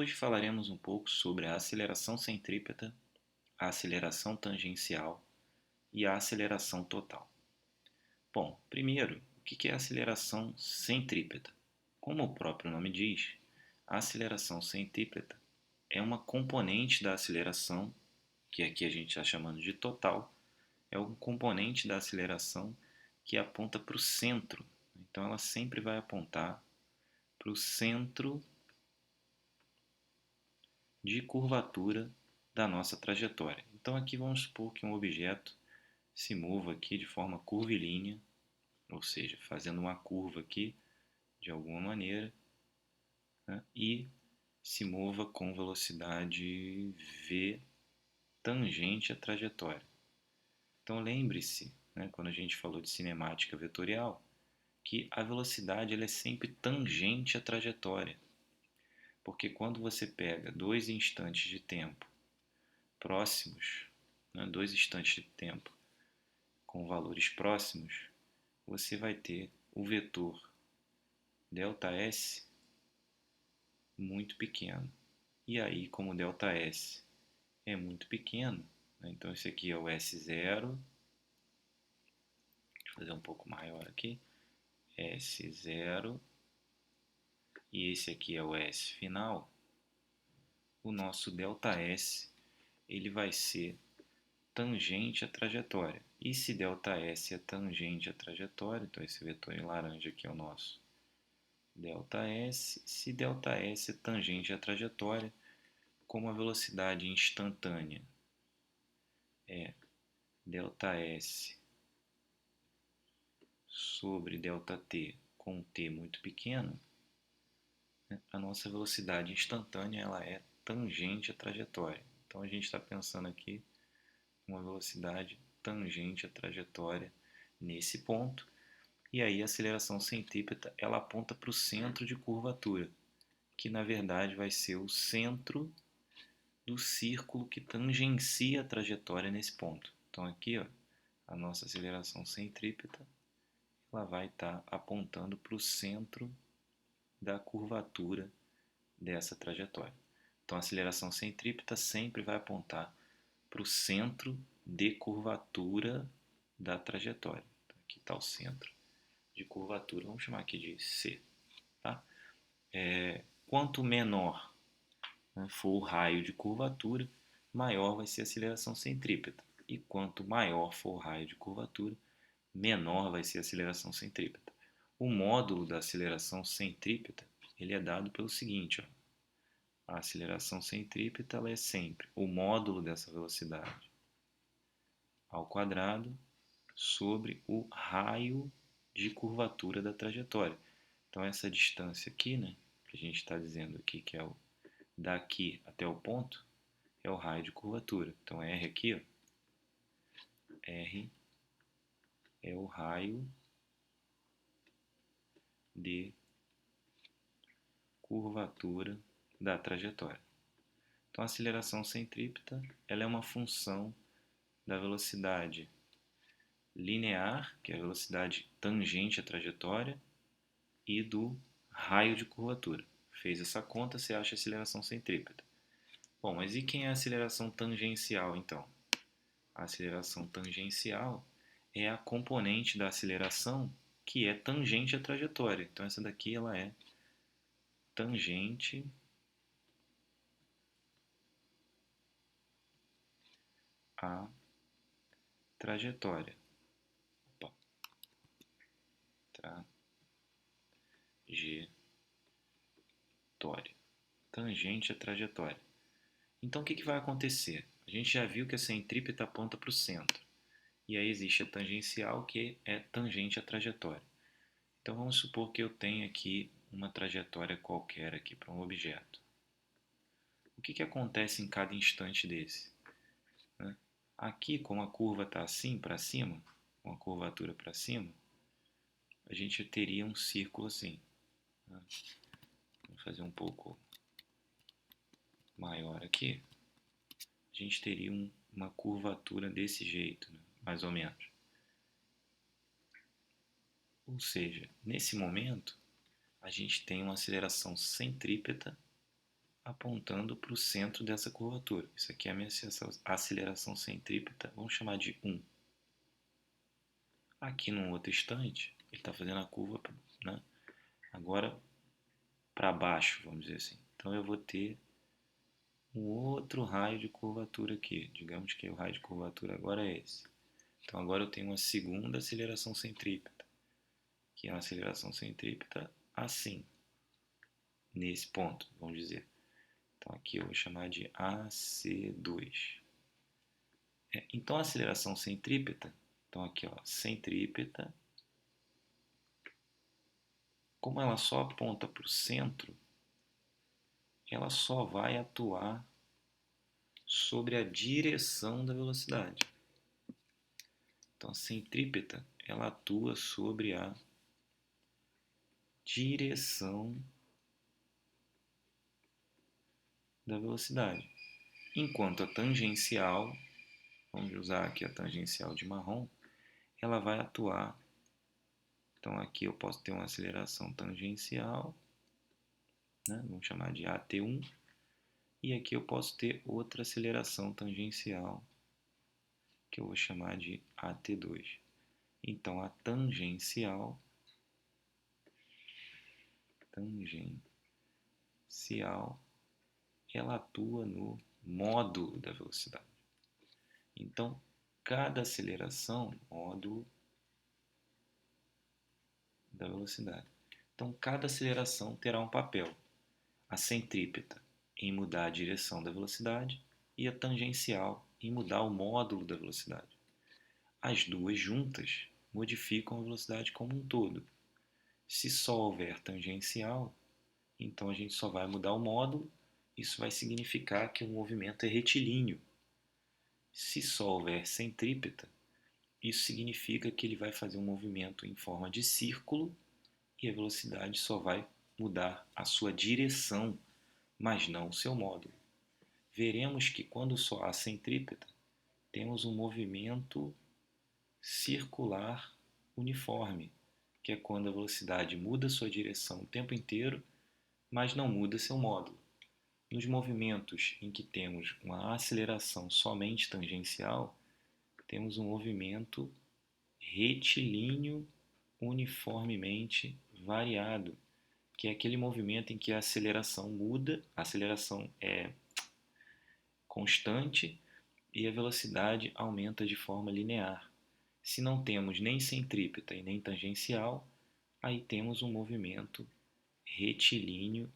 Hoje falaremos um pouco sobre a aceleração centrípeta, a aceleração tangencial e a aceleração total. Bom, primeiro, o que é a aceleração centrípeta? Como o próprio nome diz, a aceleração centrípeta é uma componente da aceleração, que aqui a gente está chamando de total, é um componente da aceleração que aponta para o centro. Então ela sempre vai apontar para o centro de curvatura da nossa trajetória. Então aqui vamos supor que um objeto se mova aqui de forma curvilínea, ou seja, fazendo uma curva aqui de alguma maneira, né, e se mova com velocidade v tangente à trajetória. Então lembre-se, né, quando a gente falou de cinemática vetorial, que a velocidade ela é sempre tangente à trajetória. Porque quando você pega dois instantes de tempo próximos, né, dois instantes de tempo com valores próximos, você vai ter o vetor ΔS muito pequeno. E aí, como ΔS é muito pequeno, né, então esse aqui é o S0, deixa eu fazer um pouco maior aqui, S0, e esse aqui é o S final, o nosso ΔS ele vai ser tangente à trajetória. E se ΔS é tangente à trajetória, então esse vetor em laranja aqui é o nosso ΔS. Se ΔS é tangente à trajetória, como a velocidade instantânea é ΔS sobre ΔT com um t muito pequeno, né, a nossa velocidade instantânea ela é tangente à trajetória. Então a gente está pensando aqui uma velocidade tangente à trajetória nesse ponto. E aí a aceleração centrípeta ela aponta para o centro de curvatura, que na verdade vai ser o centro do círculo que tangencia a trajetória nesse ponto. Então aqui, ó, a nossa aceleração centrípeta ela vai estar apontando para o centro da curvatura dessa trajetória. Então a aceleração centrípeta sempre vai apontar para o centro de curvatura da trajetória. Então, aqui está o centro de curvatura, vamos chamar aqui de C. Tá? Quanto menor, né, for o raio de curvatura, maior vai ser a aceleração centrípeta. E quanto maior for o raio de curvatura, menor vai ser a aceleração centrípeta. O módulo da aceleração centrípeta ele é dado pelo seguinte, ó. A aceleração centrípeta ela é sempre o módulo dessa velocidade ao quadrado sobre o raio de curvatura da trajetória. Então essa distância aqui, né, que a gente está dizendo aqui que é o daqui até o ponto, é o raio de curvatura. Então R aqui, ó, R é o raio de curvatura da trajetória. Então a aceleração centrípeta ela é uma função da velocidade linear, que é a velocidade tangente à trajetória, e do raio de curvatura. Fez essa conta, você acha a aceleração centrípeta. Bom, mas e quem é a aceleração tangencial, então? A aceleração tangencial é a componente da aceleração que é tangente à trajetória. Então essa daqui ela é tangente à trajetória. Opa. Trajetória. Tangente à trajetória. Então o que vai acontecer? A gente já viu que a centrípeta aponta para o centro. E aí existe a tangencial, que é tangente à trajetória. Então vamos supor que eu tenha aqui uma trajetória qualquer aqui para um objeto. O que acontece em cada instante desse? Né? Aqui, como a curva está assim para cima, com a curvatura para cima, a gente teria um círculo assim. Né? Vou fazer um pouco maior aqui. A gente teria uma curvatura desse jeito, né? Mais ou menos. Ou seja, nesse momento, a gente tem uma aceleração centrípeta apontando para o centro dessa curvatura. Isso aqui é a minha aceleração centrípeta, vamos chamar de 1. Aqui num outro instante, ele está fazendo a curva, né, agora para baixo, vamos dizer assim. Então eu vou ter um outro raio de curvatura aqui. Digamos que o raio de curvatura agora é esse. Então agora eu tenho uma segunda aceleração centrípeta, que é uma aceleração centrípeta assim, nesse ponto, vamos dizer. Então aqui eu vou chamar de AC2. Então a aceleração centrípeta, então aqui ó, centrípeta, como ela só aponta para o centro, ela só vai atuar sobre a direção da velocidade. Então a centrípeta, ela atua sobre a direção da velocidade. Enquanto a tangencial, vamos usar aqui a tangencial de marrom, ela vai atuar. Então aqui eu posso ter uma aceleração tangencial, né? Vamos chamar de AT1, e aqui eu posso ter outra aceleração tangencial, que eu vou chamar de AT2. Então a tangencial ela atua no módulo da velocidade. Então, cada aceleração, módulo da velocidade. Então, cada aceleração terá um papel. A centrípeta em mudar a direção da velocidade e a tangencial em mudar o módulo da velocidade. As duas juntas modificam a velocidade como um todo. Se só houver tangencial, então a gente só vai mudar o módulo. Isso vai significar que o movimento é retilíneo. Se só houver centrípeta, isso significa que ele vai fazer um movimento em forma de círculo e a velocidade só vai mudar a sua direção, mas não o seu módulo. Veremos que quando só há centrípeta, temos um movimento circular uniforme, que é quando a velocidade muda sua direção o tempo inteiro, mas não muda seu módulo. Nos movimentos em que temos uma aceleração somente tangencial, temos um movimento retilíneo uniformemente variado, que é aquele movimento em que a aceleração muda, a aceleração é constante e a velocidade aumenta de forma linear. Se não temos nem centrípeta e nem tangencial, aí temos um movimento retilíneo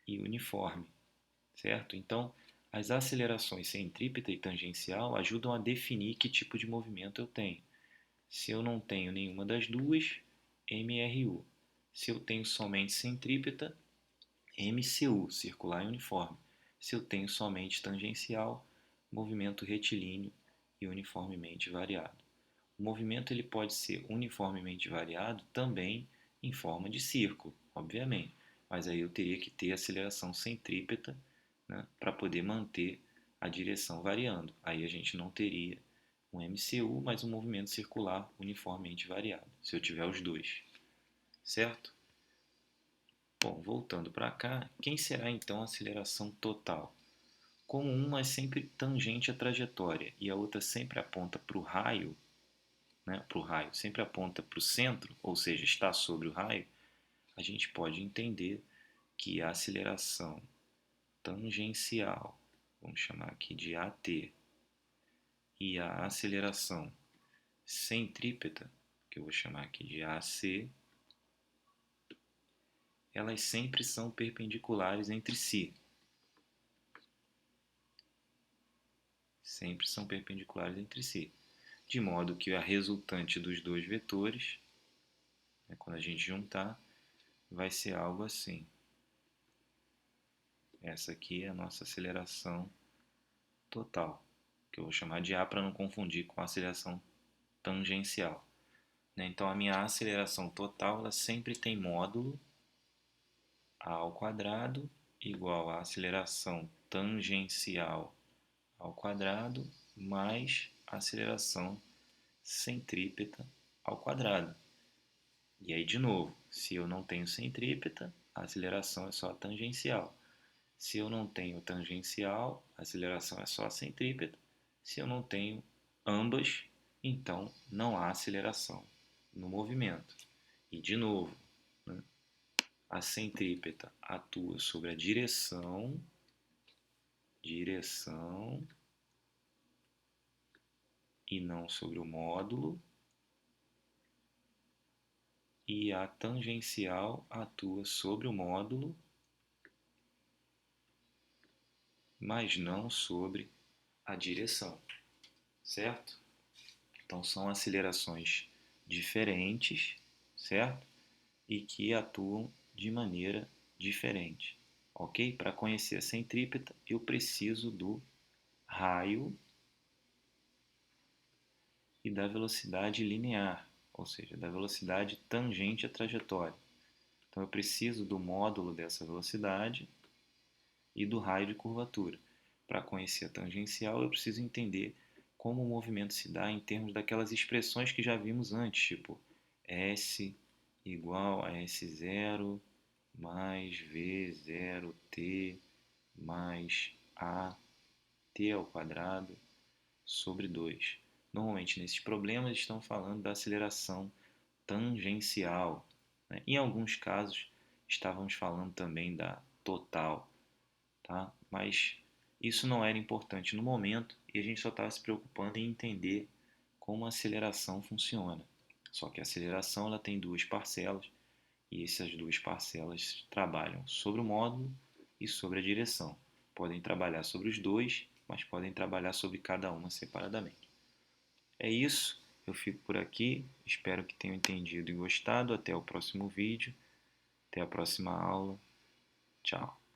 e uniforme, certo? Então, as acelerações centrípeta e tangencial ajudam a definir que tipo de movimento eu tenho. Se eu não tenho nenhuma das duas, MRU. Se eu tenho somente centrípeta, MCU, circular e uniforme. Se eu tenho somente tangencial, movimento retilíneo e uniformemente variado. O movimento ele pode ser uniformemente variado também em forma de círculo, obviamente, mas aí eu teria que ter aceleração centrípeta, né, para poder manter a direção variando. Aí a gente não teria um MCU, mas um movimento circular uniformemente variado, se eu tiver os dois, certo? Bom, voltando para cá, quem será então a aceleração total? Como uma é sempre tangente à trajetória e a outra sempre aponta para o raio, né, sempre aponta para o centro, ou seja, está sobre o raio, a gente pode entender que a aceleração tangencial, vamos chamar aqui de AT, e a aceleração centrípeta, que eu vou chamar aqui de AC, elas sempre são perpendiculares entre si. Sempre são perpendiculares entre si. De modo que a resultante dos dois vetores, né, quando a gente juntar, vai ser algo assim. Essa aqui é a nossa aceleração total, que eu vou chamar de A para não confundir com a aceleração tangencial. Então a minha aceleração total ela sempre tem módulo A ao quadrado igual à aceleração tangencial ao quadrado mais a aceleração centrípeta ao quadrado. E aí de novo, se eu não tenho centrípeta, a aceleração é só tangencial. Se eu não tenho tangencial, a aceleração é só a centrípeta. Se eu não tenho ambas, então não há aceleração no movimento. E de novo, né, a centrípeta atua sobre a direção e não sobre o módulo, e a tangencial atua sobre o módulo, mas não sobre a direção, certo? Então são acelerações diferentes, certo? E que atuam de maneira diferente, ok? Para conhecer a centrípeta, eu preciso do raio e da velocidade linear, ou seja, da velocidade tangente à trajetória. Então eu preciso do módulo dessa velocidade e do raio de curvatura. Para conhecer a tangencial, eu preciso entender como o movimento se dá em termos daquelas expressões que já vimos antes, tipo S igual a S0 mais V0t mais AT ao quadrado sobre 2. Normalmente, nesses problemas, estão falando da aceleração tangencial, né? Em alguns casos, estávamos falando também da total, tá? Mas isso não era importante no momento e a gente só estava se preocupando em entender como a aceleração funciona. Só que a aceleração ela tem duas parcelas e essas duas parcelas trabalham sobre o módulo e sobre a direção. Podem trabalhar sobre os dois, mas podem trabalhar sobre cada uma separadamente. É isso, eu fico por aqui, espero que tenham entendido e gostado. Até o próximo vídeo, até a próxima aula. Tchau.